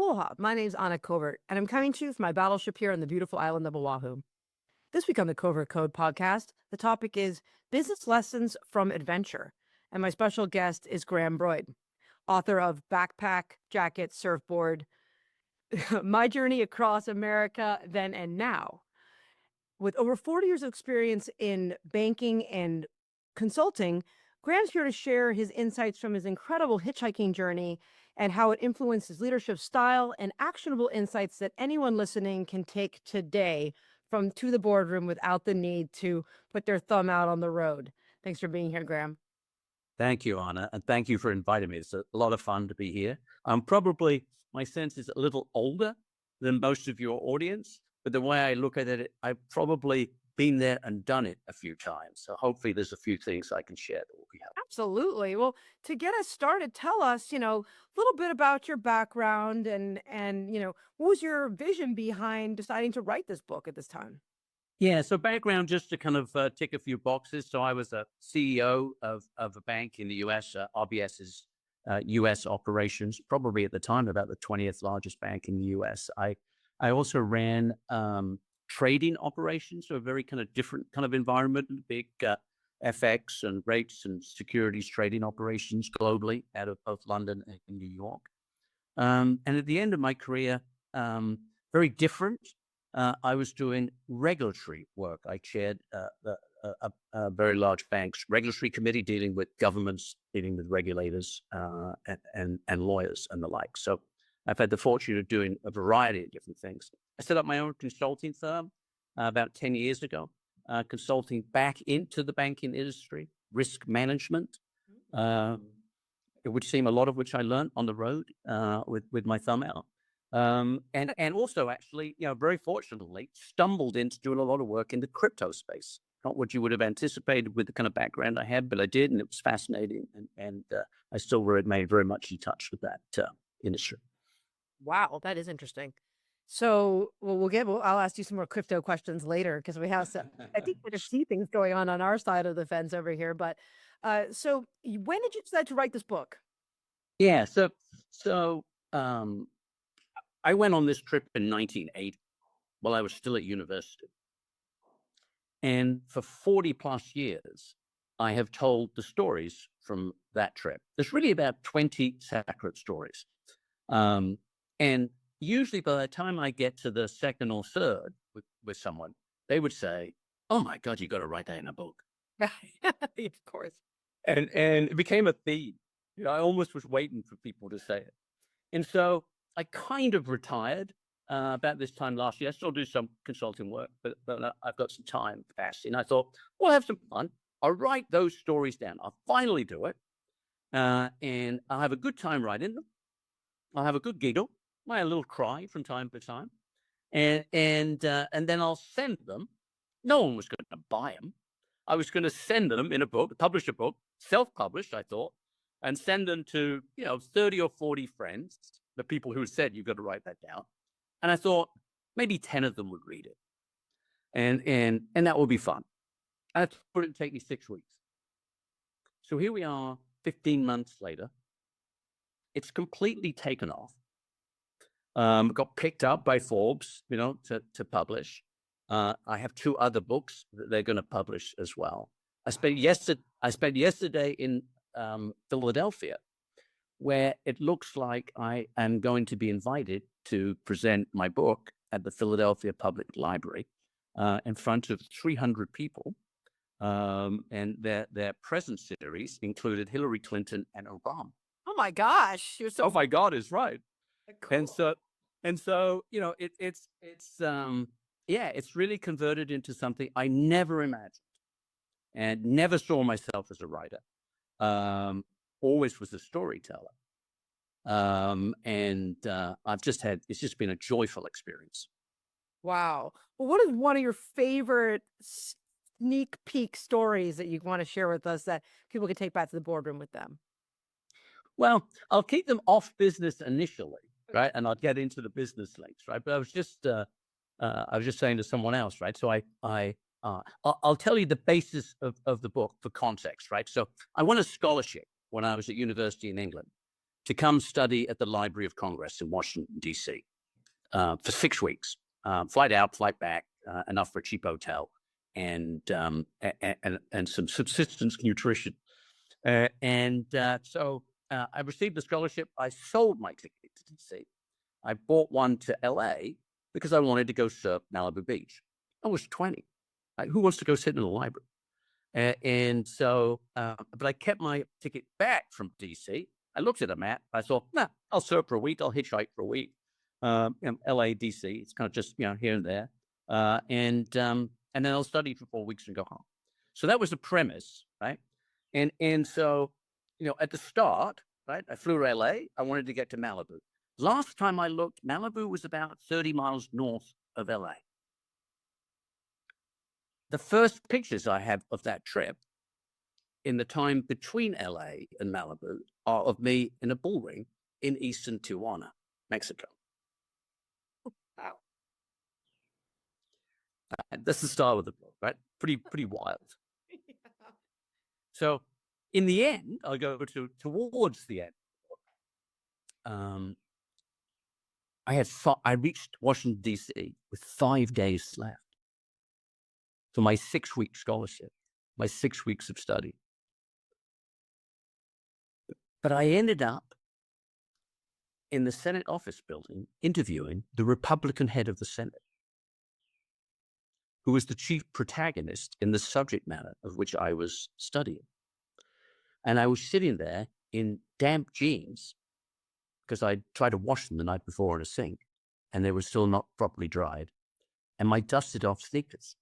Aloha, my name's Anna Covert, and I'm coming to you from my battleship here on the beautiful island of Oahu. This week on the Covert Code podcast, the topic is business lessons from adventure. And my special guest is Graham Broyd, author of Backpack, Jacket, Surfboard, My Journey Across America, Then and Now. With over 40 years of experience in banking and consulting, Graham's here to share his insights from his incredible hitchhiking journey and how it influenced his leadership style and actionable insights that anyone listening can take today from to the boardroom without the need to put their thumb out on the road. Thanks for being here, Graham. Thank you, Anna, and thank you for inviting me. It's a lot of fun to be here. My sense is a little older than most of your audience, but the way I look at it, I've probably been there and done it a few times. So hopefully there's a few things I can share that will be helpful. Absolutely. Well, to get us started, tell us, a little bit about your background and, what was your vision behind deciding to write this book at this time? Yeah, so background, just to kind of tick a few boxes. So I was a CEO of a bank in the US, RBS's US operations, probably at the time about the 20th largest bank in the US. I also ran trading operations, so a very kind of different kind of environment, big FX and rates and securities trading operations globally out of both London and New York. And at the end of my career, very different. I was doing regulatory work. I chaired a very large bank's regulatory committee dealing with governments, dealing with regulators and lawyers and the like. So I've had the fortune of doing a variety of different things. I set up my own consulting firm about 10 years ago, consulting back into the banking industry, risk management, which seem a lot of which I learned on the road with my thumb out. And also actually, very fortunately stumbled into doing a lot of work in the crypto space. Not what you would have anticipated with the kind of background I had, but I did, and it was fascinating. And I still remain very much in touch with that industry. Wow, that is interesting. So, I'll ask you some more crypto questions later because we have some, I think there's a few things going on our side of the fence over here. But so when did you decide to write this book? Yeah, so I went on this trip in 1980 while I was still at university. And for 40 plus years, I have told the stories from that trip. There's really about 20 separate stories. And usually by the time I get to the second or third with someone, they would say, "Oh my God, you got to write that in a book." Of course. And it became a theme. I almost was waiting for people to say it. And so I kind of retired about this time last year. I still do some consulting work, but I've got some time capacity. And I thought, we'll have some fun. I'll write those stories down. I'll finally do it. And I'll have a good time writing them. I'll have a good giggle, a little cry from time to time. And then I'll send them. No one was going to buy them. I was going to send them in a book, publish a book, self-published, I thought, and send them to, 30 or 40 friends, the people who said, "You've got to write that down." And I thought maybe 10 of them would read it. And that would be fun. And I thought it'd take me 6 weeks. So here we are 15 months later. It's completely taken off. Got picked up by Forbes, to publish. I have 2 other books that they're going to publish as well. I spent yesterday in Philadelphia, where it looks like I am going to be invited to present my book at the Philadelphia Public Library in front of 300 people. And their present series included Hillary Clinton and Obama. Oh my gosh. You're so Oh my God is right. cool. And so, it's really converted into something I never imagined and never saw myself as a writer. Always was a storyteller. It's just been a joyful experience. Wow. Well, what is one of your favorite sneak peek stories that you want to share with us that people can take back to the boardroom with them? Well, I'll keep them off business initially, right? And I'll get into the business links, right? But I was just saying to someone else, right? So I'll tell you the basis of the book for context, right? So I won a scholarship when I was at university in England to come study at the Library of Congress in Washington, D.C. For 6 weeks. Flight out, flight back, enough for a cheap hotel, and some subsistence nutrition. So I received the scholarship. I sold my ticket to DC. I bought one to LA because I wanted to go surf Malibu Beach. I was 20. Who wants to go sit in a library? But I kept my ticket back from DC. I looked at a map. I thought, nah, I'll surf for a week. I'll hitchhike for a week. LA, DC. It's kind of just here and there. And then I'll study for 4 weeks and go home. So that was the premise, right? And so, at the start, right, I flew to LA. I wanted to get to Malibu. Last time I looked, Malibu was about 30 miles north of LA. The first pictures I have of that trip in the time between LA and Malibu are of me in a bull ring in eastern Tijuana, Mexico. Wow. That's the start of the book, right? Pretty wild. Yeah. So in the end, I'll go towards the end. I reached Washington, D.C. with 5 days left. So my 6-week scholarship, my 6 weeks of study. But I ended up in the Senate office building interviewing the Republican head of the Senate, who was the chief protagonist in the subject matter of which I was studying. And I was sitting there in damp jeans because I tried to wash them the night before in a sink, and they were still not properly dried, and my dusted off sneakers.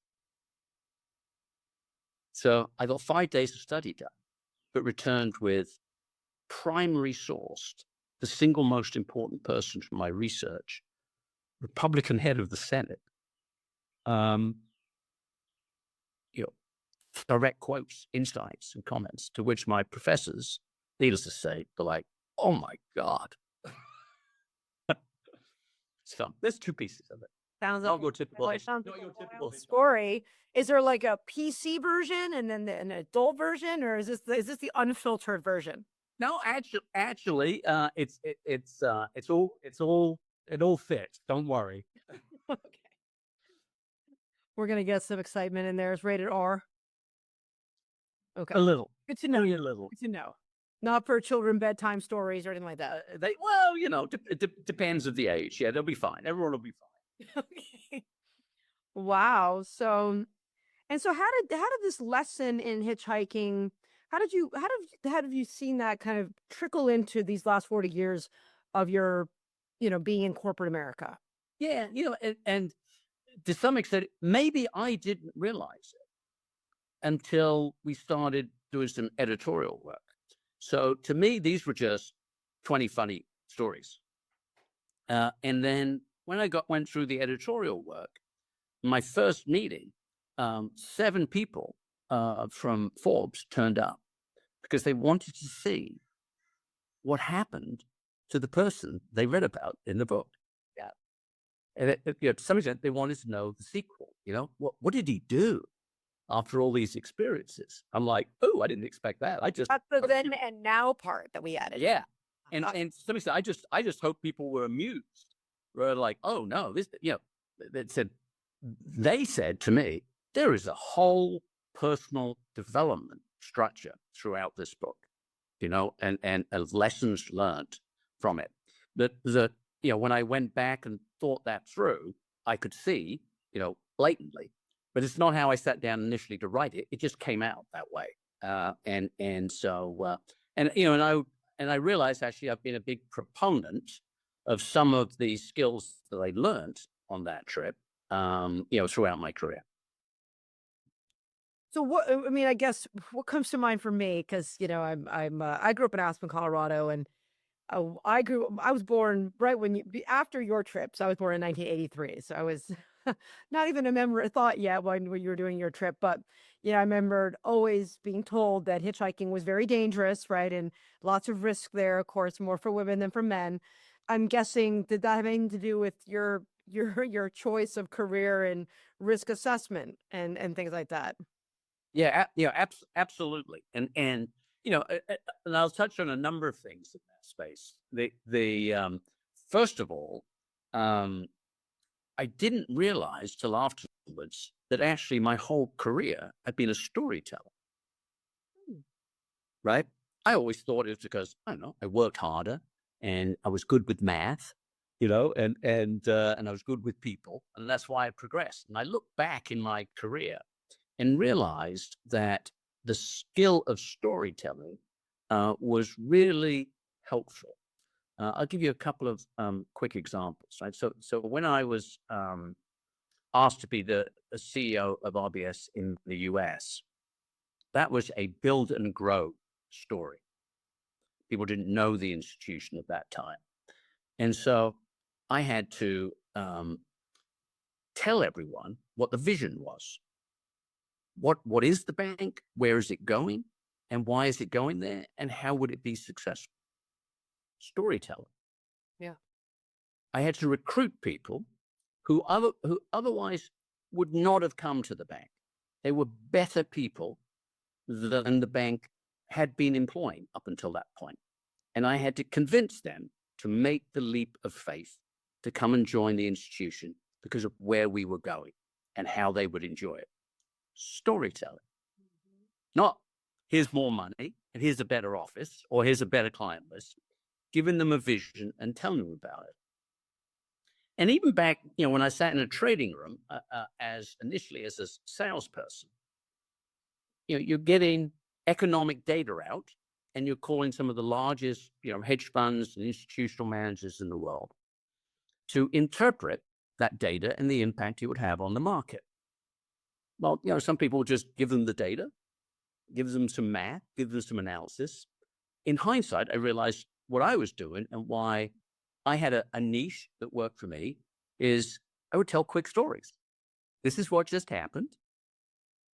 So I got 5 days of study done, but returned with primary sourced, the single most important person from my research, Republican head of the Senate, direct quotes, insights, and comments, to which my professors, needless to say, were like, oh my God. So there's 2 pieces of it. Sounds Not like your typical, it sounds not like your a typical wild story. Is there like a PC version and then an adult version, or is this the unfiltered version? No, actually, it all fits. Don't worry. Okay. We're gonna get some excitement in there. It's rated R. Okay. A little. Good to know. Only a little. Good to know. Not for children bedtime stories or anything like that. It depends of the age. Yeah, they'll be fine. Everyone will be fine. Okay. Wow. So how did this lesson in hitchhiking, how have you seen that kind of trickle into these last 40 years of your, being in corporate America? Yeah, and to some extent, maybe I didn't realize it until we started doing some editorial work. So to me, these were just 20 funny stories. And then when I went through the editorial work, my first meeting, 7 people from Forbes turned up because they wanted to see what happened to the person they read about in the book. Yeah. And to some extent, they wanted to know the sequel. What did he do after all these experiences? I'm like, oh, I didn't expect that. That's the then and now part that we added. Yeah. And to some extent, I just hope people were amused. Were like, oh no, they said to me, there is a whole personal development structure throughout this book, and lessons learned from it. That when I went back and thought that through, I could see, blatantly. But it's not how I sat down initially to write it. It just came out that way. And I realized actually I've been a big proponent of some of the skills that I learned on that trip, throughout my career. So I guess what comes to mind for me, because I grew up in Aspen, Colorado, and I was born right after your trip. So I was born in 1983. So I was not even a thought yet when you were doing your trip. But I remembered always being told that hitchhiking was very dangerous, right? And lots of risk there, of course, more for women than for men. I'm guessing, did that have anything to do with your choice of career and risk assessment and things like that? Yeah, absolutely. And and I'll touch on a number of things in that space. First of all, I didn't realize till afterwards that actually my whole career had been a storyteller, Hmm. right? I always thought it was because, I don't know, I worked harder and I was good with math, and I was good with people, and that's why I progressed. And I look back in my career and realized that the skill of storytelling was really helpful. I'll give you a couple of quick examples. Right, so when I was asked to be the CEO of RBS in the US, that was a build and grow story. People didn't know the institution at that time, and so I had to tell everyone what the vision was. What is the bank? Where is it going? And why is it going there? And how would it be successful? Storytelling. Yeah. I had to recruit people who otherwise would not have come to the bank. They were better people than the bank had been employing up until that point. And I had to convince them to make the leap of faith to come and join the institution because of where we were going and how they would enjoy it. Storytelling. Not here's more money and here's a better office or here's a better client list. Giving them a vision and telling them about it. And even back, when I sat in a trading room initially as a salesperson, you're getting economic data out and you're calling some of the largest, hedge funds and institutional managers in the world to interpret that data and the impact it would have on the market. Well, some people just give them the data, give them some math, give them some analysis. In hindsight, I realized what I was doing and why I had a niche that worked for me is I would tell quick stories. This is what just happened.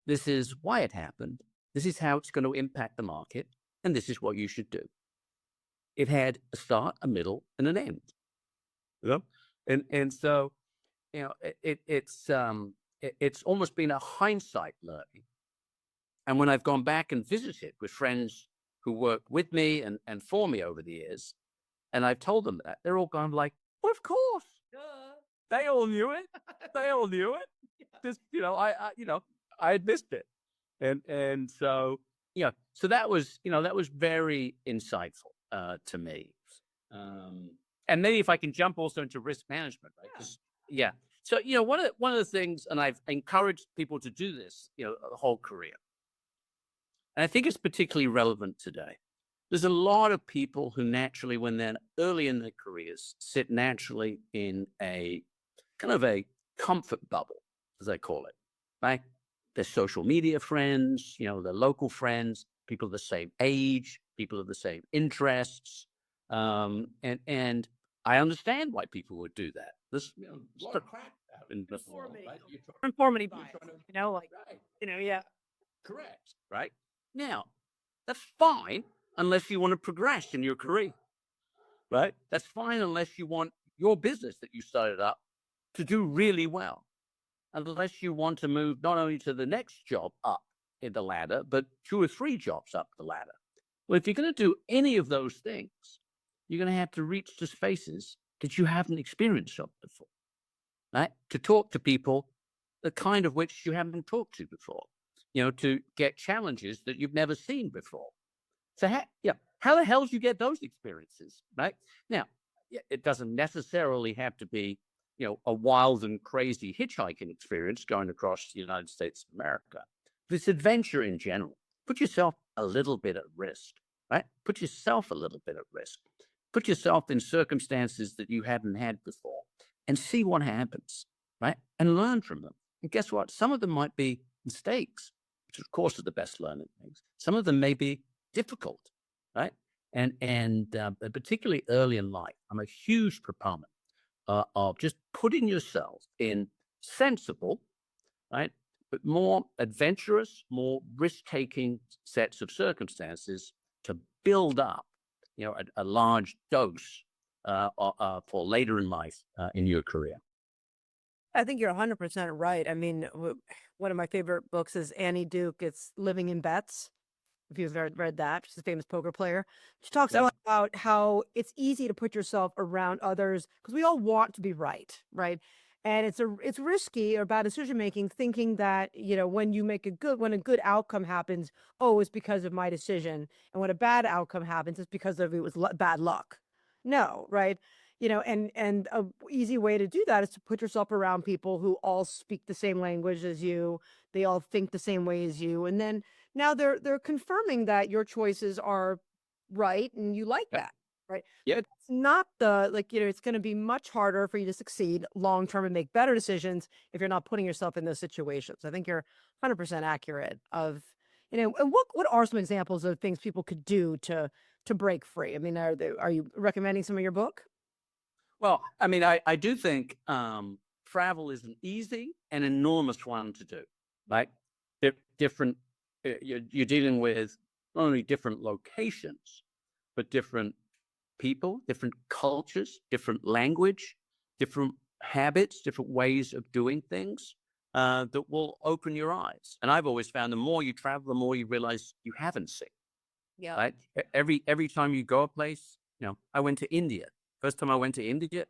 This is why it happened. This is how it's going to impact the market. And this is what you should do. It had a start, a middle, and an end. And so, it's almost been a hindsight learning. And when I've gone back and visited with friends who worked with me and for me over the years, and I've told them that, they're all gone like, well, of course. They all knew it. They all knew it. Just, I had missed it. And so, so that was very insightful to me. And maybe if I can jump also into risk management, right? 'Cause, yeah. So, one of the things, and I've encouraged people to do this, the whole career. And I think it's particularly relevant today. There's a lot of people who naturally, when they're early in their careers, sit naturally in a kind of a comfort bubble, as I call it, right? Their social media friends, their local friends, people of the same age, people of the same interests. And I understand why people would do that. There's a lot of crap out in the world, right? Conformity bias, Right. yeah. Correct. Right. Now, that's fine unless you want to progress in your career, right? That's fine unless you want your business that you started up to do really well, unless you want to move not only to the next job up in the ladder, but 2 or 3 jobs up the ladder. Well, if you're going to do any of those things, you're going to have to reach to spaces that you haven't experienced of before, right? To talk to people, the kind of which you haven't talked to before, to get challenges that you've never seen before. So how the hell do you get those experiences, right? Now, it doesn't necessarily have to be, a wild and crazy hitchhiking experience going across the United States of America. This adventure in general, put yourself a little bit at risk, right? Put yourself a little bit at risk. Put yourself in circumstances that you haven't had before and see what happens, right? And learn from them. And guess what? Some of them might be mistakes, which of course are the best learning things. Some of them may be difficult, right? And particularly early in life, I'm a huge proponent of just putting yourself in sensible, right, but more adventurous, more risk-taking sets of circumstances to build up, a large dose for later in life in your career. I think you're 100% right. I mean, one of my favorite books is Annie Duke. It's Living in Bets. if you've read that. She's a famous poker player. She talks Yeah. about how it's easy to put yourself around others because we all want to be right, right? And it's risky or bad decision making thinking that, when you make when a good outcome happens, oh, it's because of my decision. And when a bad outcome happens, it's because of it was bad luck. No, right? And a easy way to do that is to put yourself around people who all speak the same language as you. They all think the same way as you. And then now they're confirming that your choices are right and you like Yeah. that, right? Yeah. But it's not it's going to be much harder for you to succeed long term and make better decisions if you're not putting yourself in those situations. I think you're 100% accurate of, and what are some examples of things people could do to break free? I mean, are you recommending some of your book? Well, I mean, I do think travel is an easy and enormous one to do, right? Different, you're dealing with not only different locations, but different people, different cultures, different language, different habits, different ways of doing things that will open your eyes. And I've always found the more you travel, the more you realize you haven't seen. Yeah. Right? Every time you go a place, I went to India. First time I went to India,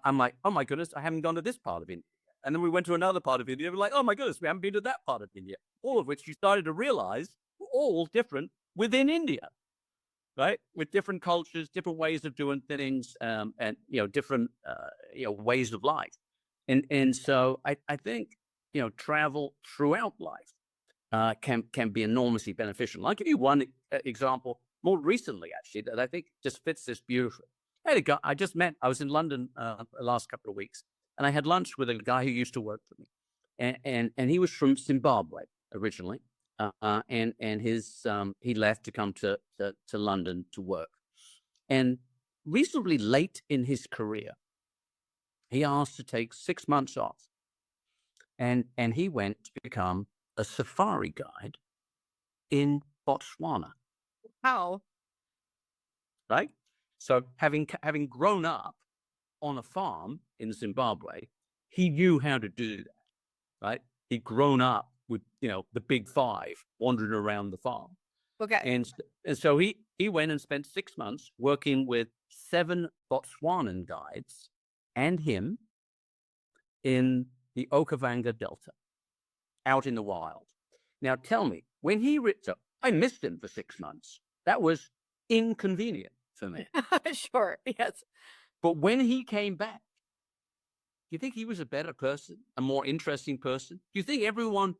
I'm like, oh my goodness, I haven't gone to this part of India. And then we went to another part of India. We're like, oh my goodness, we haven't been to that part of India. All of which you started to realize were all different within India, right? With different cultures, different ways of doing things, and different ways of life. And so I think travel throughout life can be enormously beneficial. I'll give you one example more recently, actually, that I think just fits this beautifully. I had a guy I just met. I was in London the last couple of weeks, and I had lunch with a guy who used to work for me, and he was from Zimbabwe originally, and his he left to come to London to work, and reasonably late in his career, he asked to take 6 months off, and he went to become a safari guide in Botswana, How? right? So having grown up on a farm in Zimbabwe, he knew how to do that, right? He'd grown up with the big five wandering around the farm, Okay. and so he went and spent 6 months working with 7 Botswanan guides and him in the Okavanga Delta, out in the wild. Now tell me, when so I missed him for 6 months. That was inconvenient for me. Sure. Yes. But when he came back, do you think he was a better person, a more interesting person? Do you think everyone,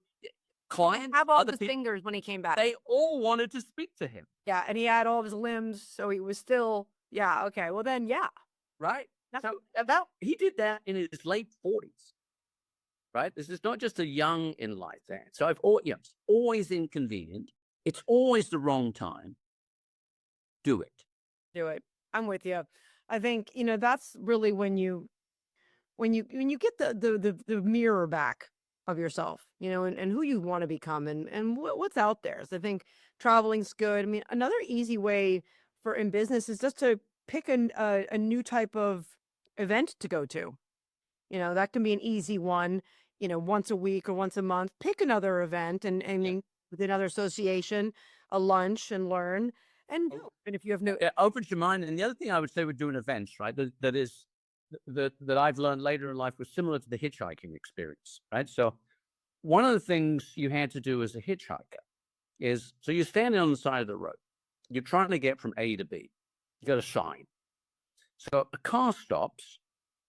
clients, Have all other his people, fingers when he came back. they all wanted to speak to him, Yeah, and he had all of his limbs, so he was still, yeah, okay. Well then, yeah. right? That's So about he did that in his late 40s, right? This is not just a young in life thing. So it's always inconvenient. It's always the wrong time. Do it. do it. I'm with you. I think, that's really when you get the mirror back of yourself, and who you want to become and what's out there. So I think traveling's good. I mean, another easy way for in business is just to pick a new type of event to go to. That can be an easy one, once a week or once a month. Pick another event Yeah. with another association, a lunch and learn. And Oh, and if you have no, it opens your mind. And the other thing I would say with doing events, right, that I've learned later in life was similar to the hitchhiking experience, right? So one of the things you had to do as a hitchhiker is, so you're standing on the side of the road, you're trying to get from A to B, you got a sign. So a car stops,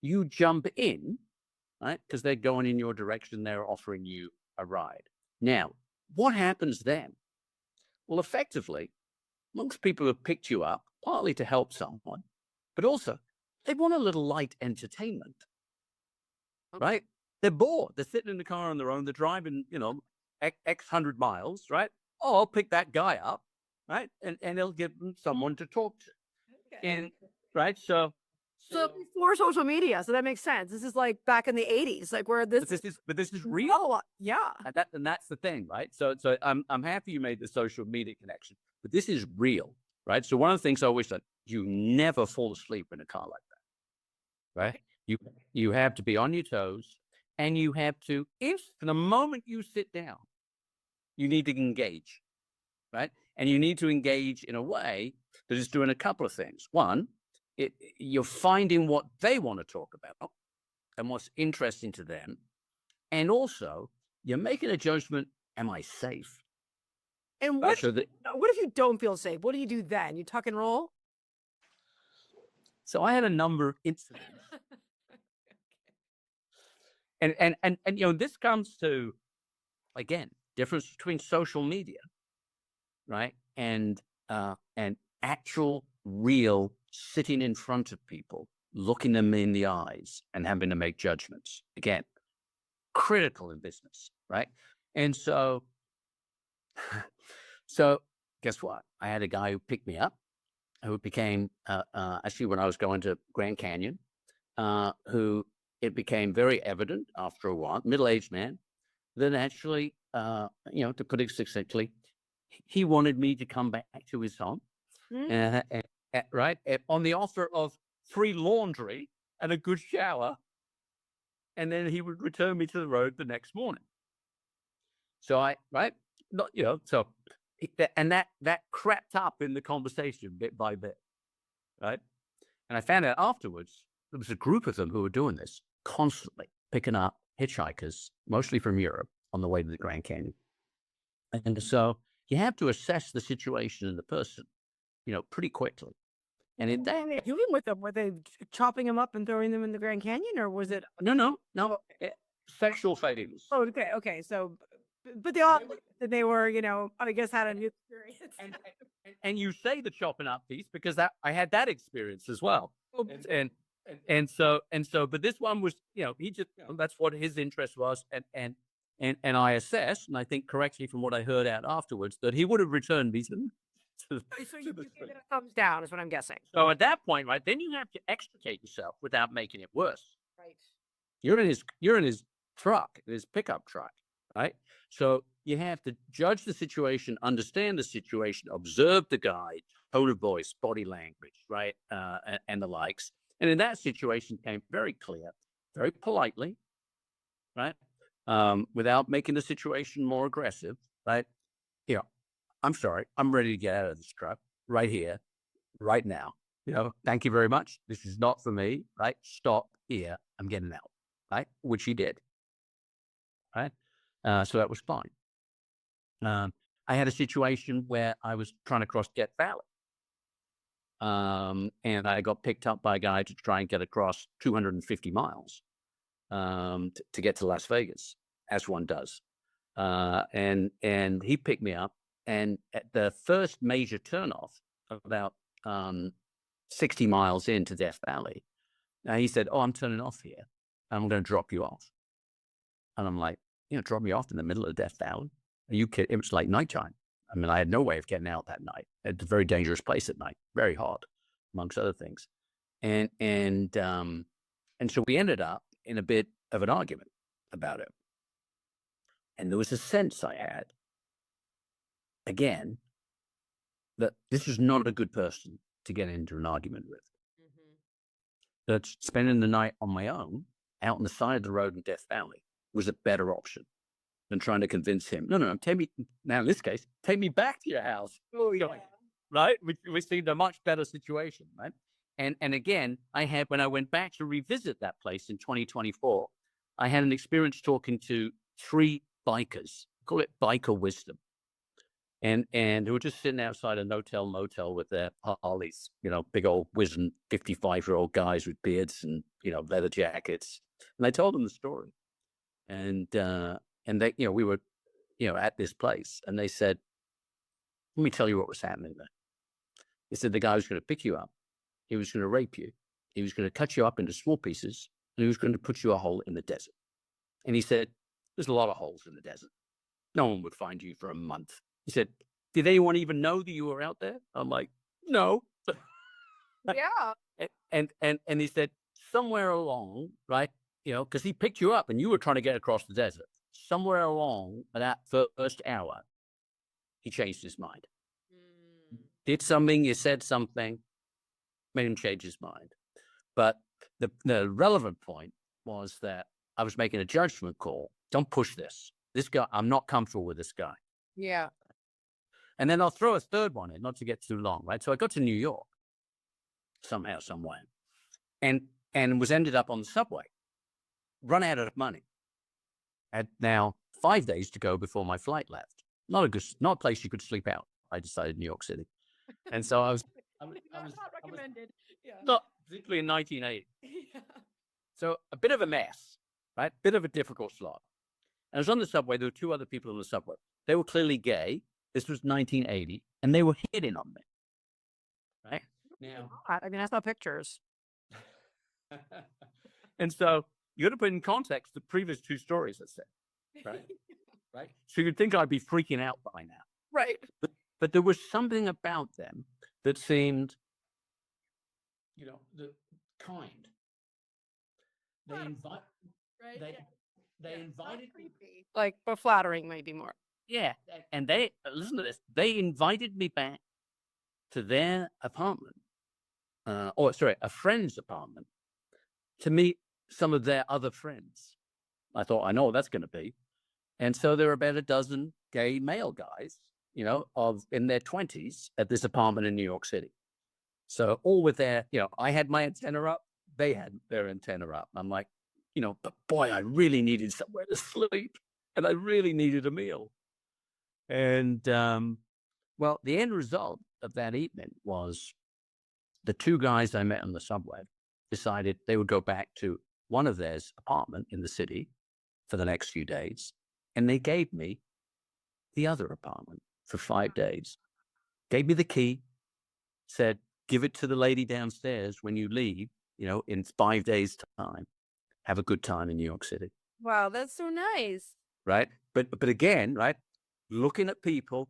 you jump in, right? Because they're going in your direction, they're offering you a ride. Now, what happens then? Well, effectively, most people have picked you up partly to help someone, but also they want a little light entertainment, right? They're bored. They're sitting in the car on their own. They're driving, X 100 miles, right? Oh, I'll pick that guy up, right? And they'll give them someone to talk to. okay. And right. So Before social media, so that makes sense. This is like back in the 80s, like where this but this is real. oh yeah. And that's the thing, right? So I'm happy you made the social media connection, but this is real, right? So one of the things I always said, you never fall asleep in a car like that, right? You have to be on your toes, and you have to, if from the moment you sit down, you need to engage, right? And you need to engage in a way that is doing a couple of things. One, you're finding what they want to talk about and what's interesting to them. And also, you're making a judgment, am I safe? And what So what if you don't feel safe? What do you do then? You tuck and roll? so I had a number of incidents. And this comes to, again, difference between social media, right? And actual, real sitting in front of people, looking them in the eyes and having to make judgments. Again, critical in business, right? And so guess what? I had a guy who picked me up, who became actually when I was going to Grand Canyon, who it became very evident after a while, middle-aged man, that actually, to put it succinctly, he wanted me to come back to his home, right, on the offer of free laundry and a good shower, and then he would return me to the road the next morning. So and that crept up in the conversation bit by bit, right? And I found out afterwards there was a group of them who were doing this constantly, picking up hitchhikers, mostly from Europe, on the way to the Grand Canyon. And so you have to assess the situation and the person, pretty quickly. And You were with them? Were they chopping them up and throwing them in the Grand Canyon, or was it? no, sexual failures. Oh, okay. So, but they all they were, I guess, had a new experience. And you say the chopping up piece because I had that experience as well. And so, but this one was, he just, that's what his interest was. And I assessed, and I think correctly from what I heard out afterwards, that he would have returned me to So you give it a thumbs down, is what I'm guessing. So at that point, right, then you have to extricate yourself without making it worse. Right. You're in his truck, his pickup truck, right? So you have to judge the situation, understand the situation, observe the guy, tone of voice, body language, right, and the likes. And in that situation, came very clear, very politely, right, without making the situation more aggressive, right? I'm sorry, I'm ready to get out of this truck right here, right now. Thank you very much. This is not for me, right? Stop here. I'm getting out, right? Which he did, right? So that was fine. I had a situation where I was trying to cross Death Valley. And I got picked up by a guy to try and get across 250 miles to get to Las Vegas, as one does. And he picked me up. And at the first major turnoff, about 60 miles into Death Valley, he said, "Oh, I'm turning off here. I'm going to drop you off." And I'm like, drop me off in the middle of Death Valley? Are you kidding? It was like nighttime. I mean, I had no way of getting out that night. It's a very dangerous place at night, very hot, amongst other things. And so we ended up in a bit of an argument about it. And there was a sense I had, again, that this is not a good person to get into an argument with. That spending the night on my own, out on the side of the road in Death Valley, was a better option than trying to convince him. No, now in this case, take me back to your house. Right? Which seemed a much better situation, right? And again, when I went back to revisit that place in 2024, I had an experience talking to 3 bikers, call it biker wisdom. And who were just sitting outside a motel with their Harleys, big old wizened 55-year-old guys with beards and, leather jackets. And I told them the story. And they, we were, at this place, and they said, "Let me tell you what was happening there." They said the guy was going to pick you up. He was going to rape you. He was going to cut you up into small pieces, and he was going to put you a hole in the desert. And he said, "There's a lot of holes in the desert. No one would find you for a month." He said, "Did anyone even know that you were out there?" I'm like, "No." Yeah. And he said, somewhere along, right, because he picked you up and you were trying to get across the desert. Somewhere along that first hour, he changed his mind. Did something, you said something, made him change his mind. But the relevant point was that I was making a judgment call. Don't push this. This guy, I'm not comfortable with this guy. Yeah. And then I'll throw a third one in, not to get too long, right? So I got to New York somehow, somewhere, and was ended up on the subway, run out of money. Had now 5 days to go before my flight left. Not a place you could sleep out. I decided New York City, and so I was Not recommended. Yeah. not particularly in 1980. Yeah. So a bit of a mess, right? Bit of a difficult slot. And I was on the subway. There were two other people on the subway. They were clearly gay. This was 1980, and they were hitting on me, right? Now, I mean, I saw pictures. and so you got to put in context the previous two stories I said, right? Right. So you'd think I'd be freaking out by now, Right. but there was something about them that seemed, kind. They invite. Right. They invited me. Like, but flattering maybe more. Yeah, and they listen to this. They invited me back to their apartment, a friend's apartment, to meet some of their other friends. I thought, I know what that's going to be, and so there were about a dozen gay male guys, in their 20s at this apartment in New York City. So all with their, I had my antenna up, they had their antenna up. I'm like, but boy, I really needed somewhere to sleep, and I really needed a meal. And well, the end result of that evening was the two guys I met on the subway decided they would go back to one of theirs apartment in the city for the next few days, and they gave me the other apartment for 5 days. Gave me the key, said, give it to the lady downstairs when you leave, in 5 days' time. Have a good time in New York City. Wow, that's so nice. Right? But again, right, looking at people,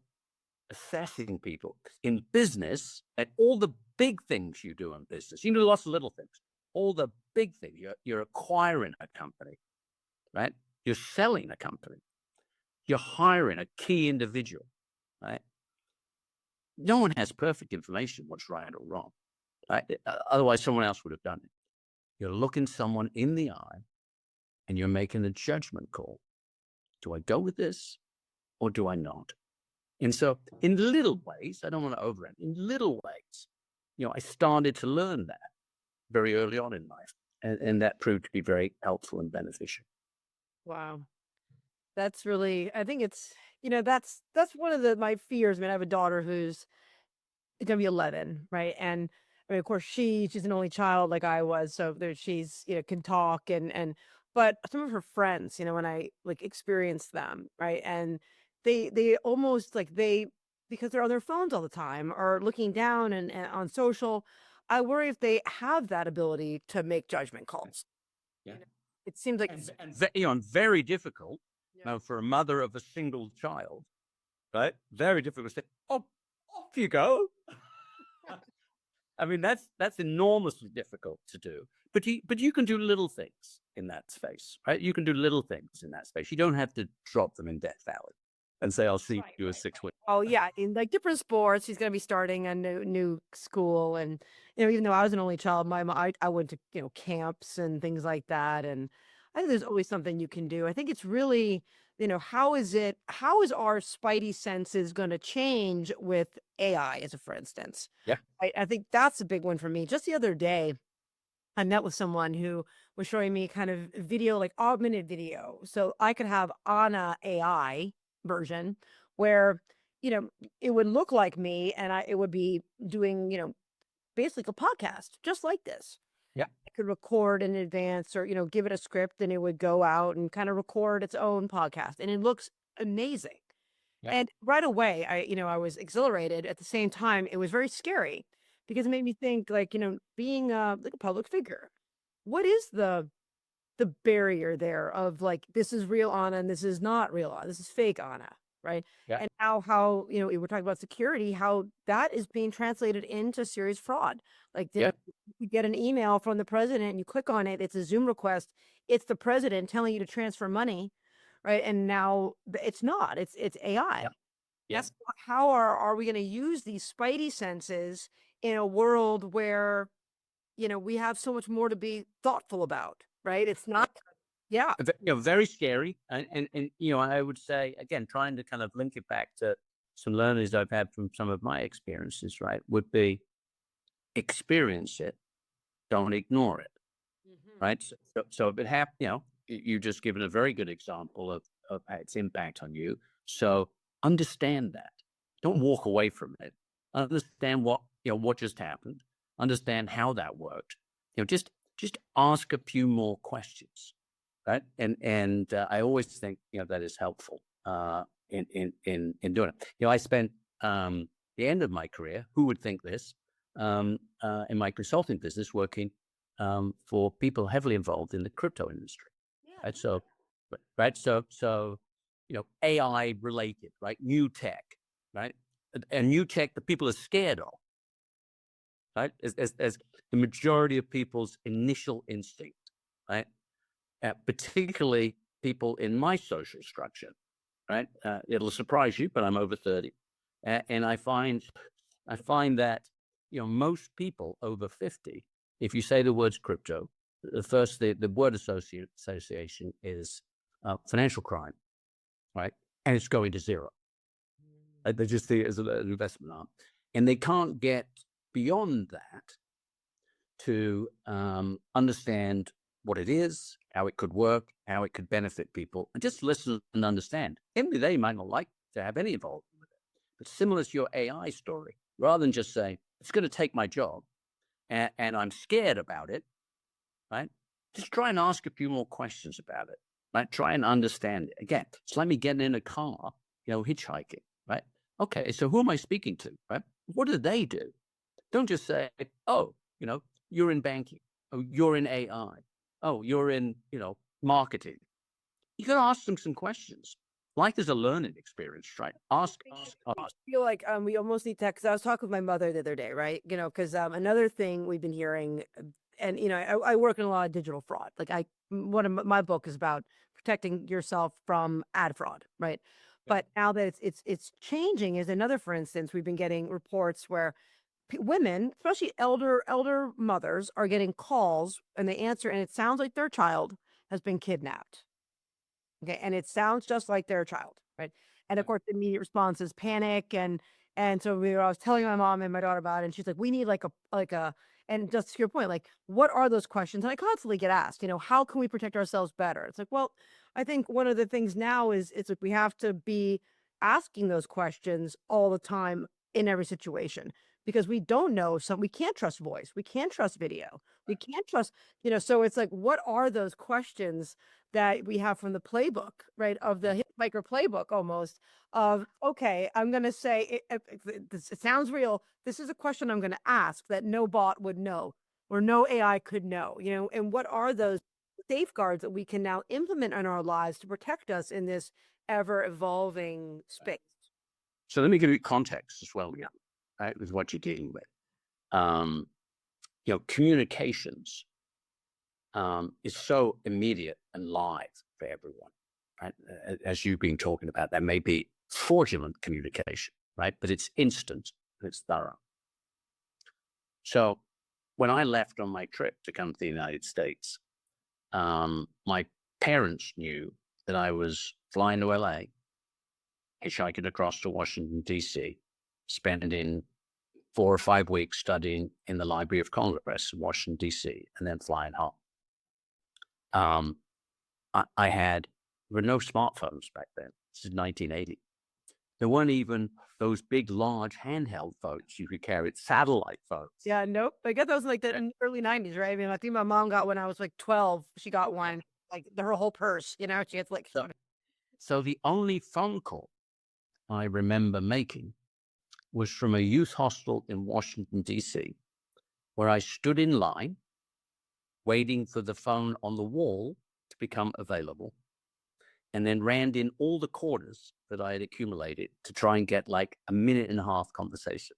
assessing people in business, and all the big things you do in business. You do lots of little things. All the big things. You're acquiring a company, right? You're selling a company. You're hiring a key individual, right? No one has perfect information what's right or wrong, right? Otherwise, someone else would have done it. You're looking someone in the eye, and you're making a judgment call. Do I go with this, or do I not? And so in little ways, I don't want to overend, in little ways, I started to learn that very early on in life. And that proved to be very helpful and beneficial. Wow. That's really, I think it's, that's one of my fears. I mean, I have a daughter who's gonna be 11, right? And I mean, of course, she's an only child like I was, so she's can talk but some of her friends, when I like experience them, right, and they almost like because they're on their phones all the time or looking down and on social. I worry if they have that ability to make judgment calls. Yeah. It seems like And very difficult yeah. for a mother of a single child, right? Very difficult to say, oh, off you go. I mean, that's enormously difficult to do. But you can do little things in that space, right? You can do little things in that space. You don't have to drop them in Death Valley and say, I'll see you in 6 weeks. Oh yeah, in like different sports, he's gonna be starting a new school, and even though I was an only child, I went to camps and things like that, and I think there's always something you can do. I think it's really how is our spidey senses going to change with AI, as a for instance? Yeah. I think that's a big one for me. Just the other day, I met with someone who was showing me kind of video, like augmented video. So I could have Anna AI version where, it would look like me and it would be doing, basically a podcast just like this. Yeah. I could record in advance or, give it a script and it would go out and kind of record its own podcast. And it looks amazing. Yeah. And right away, I was exhilarated. At the same time, it was very scary because it made me think like, being like a public figure, what is the barrier there of like, this is real Anna and this is not real Anna, this is fake Anna, right? Yeah. And now how, we're talking about security, how that is being translated into serious fraud. Like, you get an email from the president and you click on it, it's a Zoom request, it's the president telling you to transfer money, right? And now it's not, it's AI. Yeah. Yeah. That's how are we going to use these spidey senses in a world where, we have so much more to be thoughtful about, right? It's not, yeah. Very scary. And I would say, again, trying to kind of link it back to some learnings I've had from some of my experiences, right, would be experience it, don't ignore it, right? So if it happens, you just given a very good example of its impact on you. So understand that. Don't walk away from it. Understand what just happened. Understand how that worked. Just ask a few more questions, right? And I always think that is helpful in doing it. I spent the end of my career. Who would think this? In my consulting business, working for people heavily involved in the crypto industry, right? So, AI related, right? New tech, right? And new tech that people are scared of, right? As the majority of people's initial instinct, right? Particularly people in my social structure, right? It'll surprise you, but I'm over 30, and I find that most people over 50, if you say the words crypto, the word association is financial crime, right? And it's going to zero. They just see it as an investment arm, and they can't get beyond that to understand what it is, how it could work, how it could benefit people, and just listen and understand. Maybe they might not like to have any involvement with it, but similar to your AI story, rather than just say, it's going to take my job and I'm scared about it, right? Just try and ask a few more questions about it, right? Try and understand it. Again, it's like me getting in a car, hitchhiking, right? Okay, so who am I speaking to, right? What do they do? Don't just say, oh, you're in banking. Oh, you're in AI. Oh, you're in, marketing. You got to ask them some questions. Life is a learning experience, right? Ask. I feel like we almost need to, because I was talking with my mother the other day, right? Because another thing we've been hearing, and I work in a lot of digital fraud. Like one of my book is about protecting yourself from ad fraud, right? But now that it's changing, is another, for instance, we've been getting reports where women, especially elder mothers, are getting calls and they answer, and it sounds like their child has been kidnapped. Okay, and it sounds just like their child, right? And of course, the immediate response is panic, and so I was telling my mom and my daughter about it, and she's like, "We need like a," and just to your point, like, what are those questions? And I constantly get asked, how can we protect ourselves better? It's like, well, I think one of the things now is it's like we have to be asking those questions all the time in every situation, because we don't know we can't trust voice, we can't trust video, we can't trust, so it's like, what are those questions that we have from the playbook, right? Of the hitmaker playbook almost of, okay, I'm going to say, it sounds real. This is a question I'm going to ask that no bot would know or no AI could know, and what are those safeguards that we can now implement in our lives to protect us in this ever evolving space? So let me give you context as well, right, with what you're dealing with. Communications is so immediate and live for everyone, right? As you've been talking about, there may be fraudulent communication, right? But it's instant, it's thorough. So when I left on my trip to come to the United States, my parents knew that I was flying to LA, hitchhiking across to Washington, D.C., spending 4 or 5 weeks studying in the Library of Congress in Washington, D.C., and then flying home. There were no smartphones back then. This is 1980. There weren't even those big, large handheld phones you could carry, satellite phones. Yeah, nope. I got those in like the in the early 90s, right? I mean, I think my mom got when I was like 12. She got one, like her whole purse, she had like. So the only phone call I remember making was from a youth hostel in Washington, D.C., where I stood in line waiting for the phone on the wall to become available, and then ran in all the quarters that I had accumulated to try and get like a 1.5-minute conversation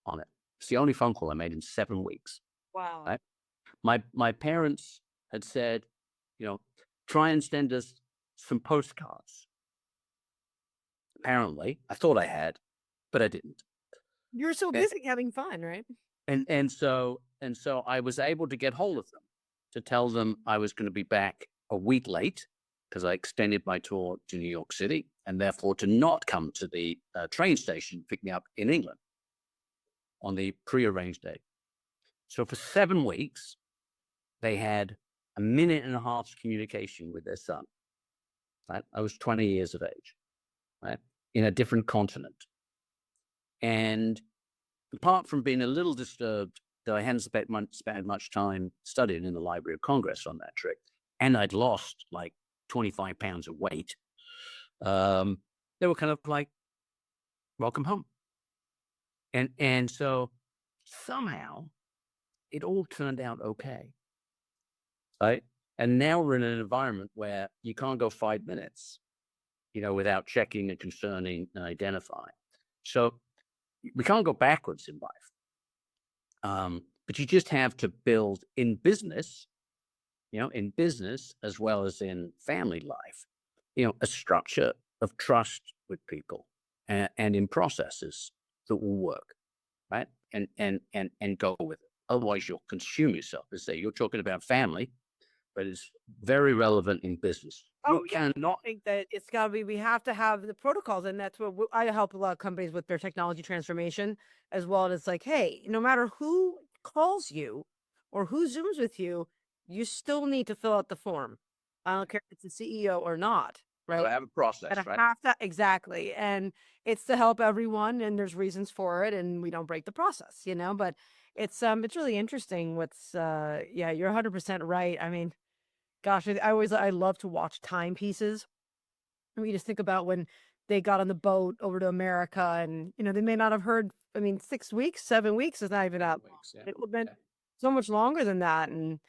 on it. It's the only phone call I made in 7 weeks. Wow. Right? My parents had said, try and send us some postcards. Apparently, I thought I had, but I didn't. You're so busy having fun, right? And so I was able to get hold of them to tell them I was going to be back a week late, because I extended my tour to New York City and therefore to not come to the train station to pick me up in England on the prearranged date. So for 7 weeks, they had a minute and a half's communication with their son. Right? I was 20 years of age, right? In a different continent. And apart from being a little disturbed that I hadn't spent much time studying in the Library of Congress on that trip, and I'd lost like 25 pounds of weight, they were kind of like, welcome home. And so somehow it all turned out okay, right? And now we're in an environment where you can't go 5 minutes, without checking and concerning and identifying. So we can't go backwards in life. But you just have to build in business, as well as in family life, a structure of trust with people and in processes that will work, right? And go with it. Otherwise, you'll consume yourself. As I say, you're talking about family, but it's very relevant in business. Oh, yeah. I think that it's got to be, we have to have the protocols. And that's what I help a lot of companies with their technology transformation as well. And it's like, hey, no matter who calls you or who Zooms with you, you still need to fill out the form. I don't care if it's the CEO or not, right? I have a process, And I right? have to, exactly. And it's to help everyone, and there's reasons for it, and we don't break the process, but it's really interesting what's, yeah, you're 100% right. I mean, gosh, I love to watch timepieces. I mean, just think about when they got on the boat over to America, and they may not have heard. I mean, 6 weeks, 7 weeks is not even that long. Weeks, yeah. It would have been so much longer than that, and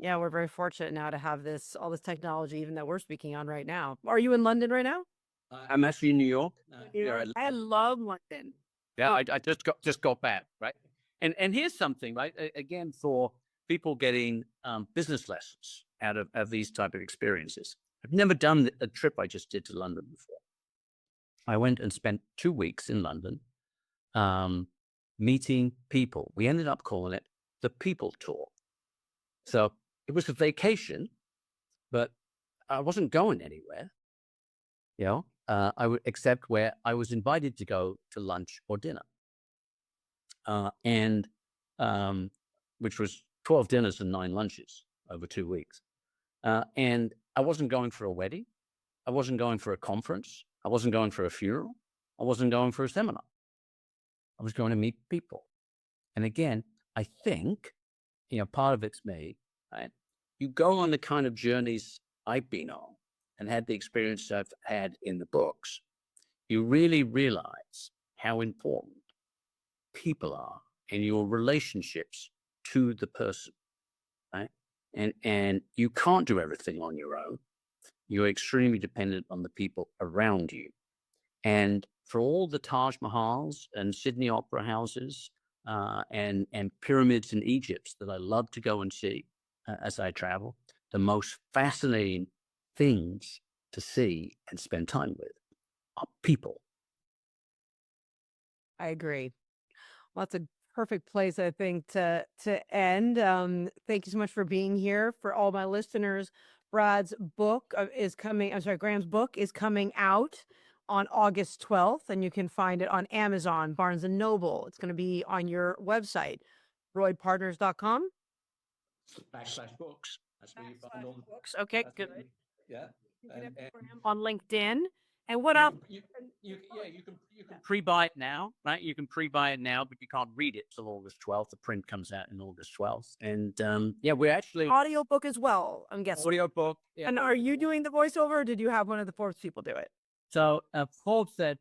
yeah, we're very fortunate now to have all this technology, even that we're speaking on right now. Are you in London right now? I'm actually in New York. I love London. Yeah, I just got back, right? And here's something, right? Again, for people getting business lessons out of these type of experiences. I've never done a trip I just did to London before. I went and spent 2 weeks in London, meeting people. We ended up calling it the People Tour. So it was a vacation, but I wasn't going anywhere, except where I was invited to go to lunch or dinner. And which was 12 dinners and 9 lunches over 2 weeks. And I wasn't going for a wedding. I wasn't going for a conference. I wasn't going for a funeral. I wasn't going for a seminar. I was going to meet people. And again, I think, part of it's me, right? You go on the kind of journeys I've been on and had the experience I've had in the books, you really realize how important people are in your relationships to the person, right? And you can't do everything on your own. You're extremely dependent on the people around you. And for all the Taj Mahals and Sydney Opera Houses and pyramids in Egypt that I love to go and see as I travel, the most fascinating things to see and spend time with are people. I agree. Well, that's a perfect place, I think, to end. Thank you so much for being here. For all my listeners, Graham's book is coming out on August 12th, and you can find it on Amazon, Barnes & Noble. It's going to be on your website, broydpartners.com. /books. That's where you find all the books. Okay, good. Yeah. You can have Graham on LinkedIn. And what else? You can pre-buy it now, right? You can pre-buy it now, but you can't read it till August 12th. The print comes out in August 12th. And we're actually audiobook as well, I'm guessing. Audiobook. Yeah. And are you doing the voiceover, or did you have one of the Forbes people do it? So Forbes said,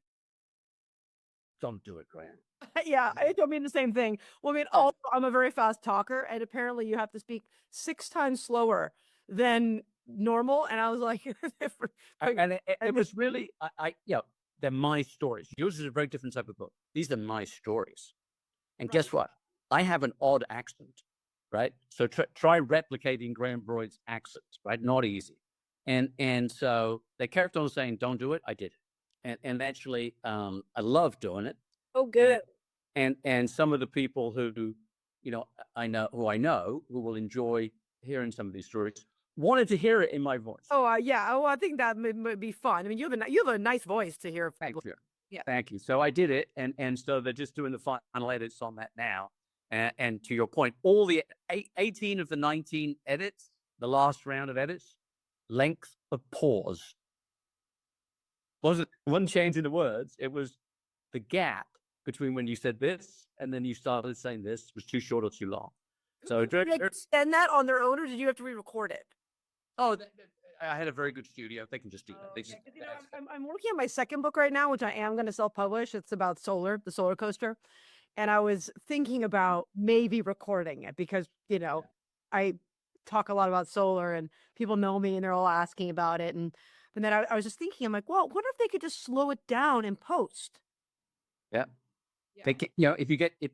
don't do it, Graham. Yeah, I told me the same thing. Well, I mean, also, I'm a very fast talker, and apparently you have to speak 6 times slower than normal. And I was like, and it was really, they're my stories. Yours is a very different type of book. These are my stories. And right. Guess what? I have an odd accent, right? So try replicating Graham Broyd's accent, right? Not easy. And so they kept on saying, don't do it. I did it. And actually, I love doing it. Oh, good. And some of the people who I know who will enjoy hearing some of these stories wanted to hear it in my voice. Oh, yeah. Oh, I think that would be fun. I mean, you have a nice voice to hear. Thank you. Yeah. Thank you. So I did it, and so they're just doing the final edits on that now. And to your point, all the 18 of the 19 edits, the last round of edits, length of pause. Wasn't one change in the words. It was the gap between when you said this and then you started saying this was too short or too long. So Did they extend that on their own, or did you have to re-record it? oh, I had a very good studio. They can just do that. They just, You know, I'm working on my second book right now, which I am going to self-publish. It's about solar, the solar coaster. And I was thinking about maybe recording it because, you know, I talk a lot about solar and people know me and they're all asking about it. And then I was just thinking, I'm like, well, what if they could just slow it down and post? yeah. Yeah. They can, if you get it,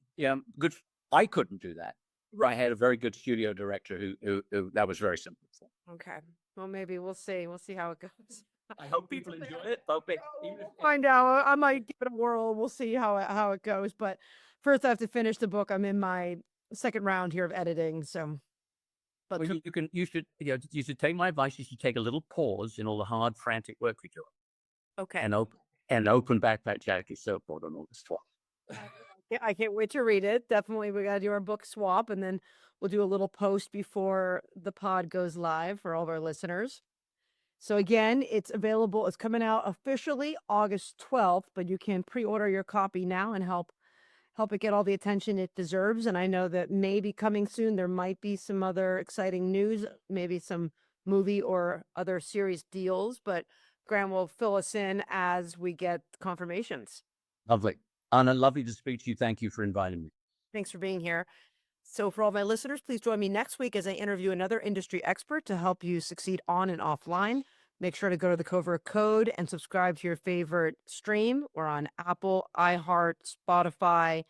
good. I couldn't do that. I had a very good studio director who that was very simple for. Okay. Well, maybe we'll see. We'll see how it goes. I hope people enjoy it. Find out. I might give it a whirl. We'll see how it goes. But first, I have to finish the book. I'm in my second round here of editing. So, but Well, you should take my advice. You should take a little pause in all the hard, frantic work we do, okay. and open back that Jackie Surfboard on August 12th. Yeah, I can't wait to read it. Definitely, we got to do our book swap, and then we'll do a little post before the pod goes live for all of our listeners. So again, it's available. It's coming out officially August 12th, but you can pre-order your copy now and help it get all the attention it deserves. And I know that maybe coming soon, there might be some other exciting news, maybe some movie or other series deals, but Graham will fill us in as we get confirmations. Lovely. Anna, lovely to speak to you. Thank you for inviting me. Thanks for being here. So for all my listeners, please join me next week as I interview another industry expert to help you succeed on and offline. Make sure to go to the Covert Code and subscribe to your favorite stream. We're on Apple, iHeart, Spotify,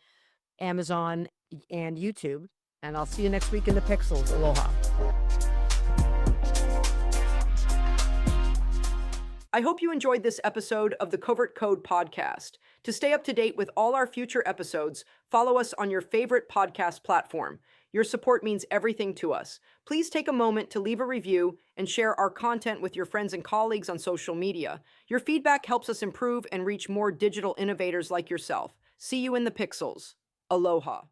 Amazon, and YouTube. And I'll see you next week in the Pixels. Aloha. I hope you enjoyed this episode of the Covert Code podcast. To stay up to date with all our future episodes, follow us on your favorite podcast platform. Your support means everything to us. Please take a moment to leave a review and share our content with your friends and colleagues on social media. Your feedback helps us improve and reach more digital innovators like yourself. See you in the Pixels. Aloha.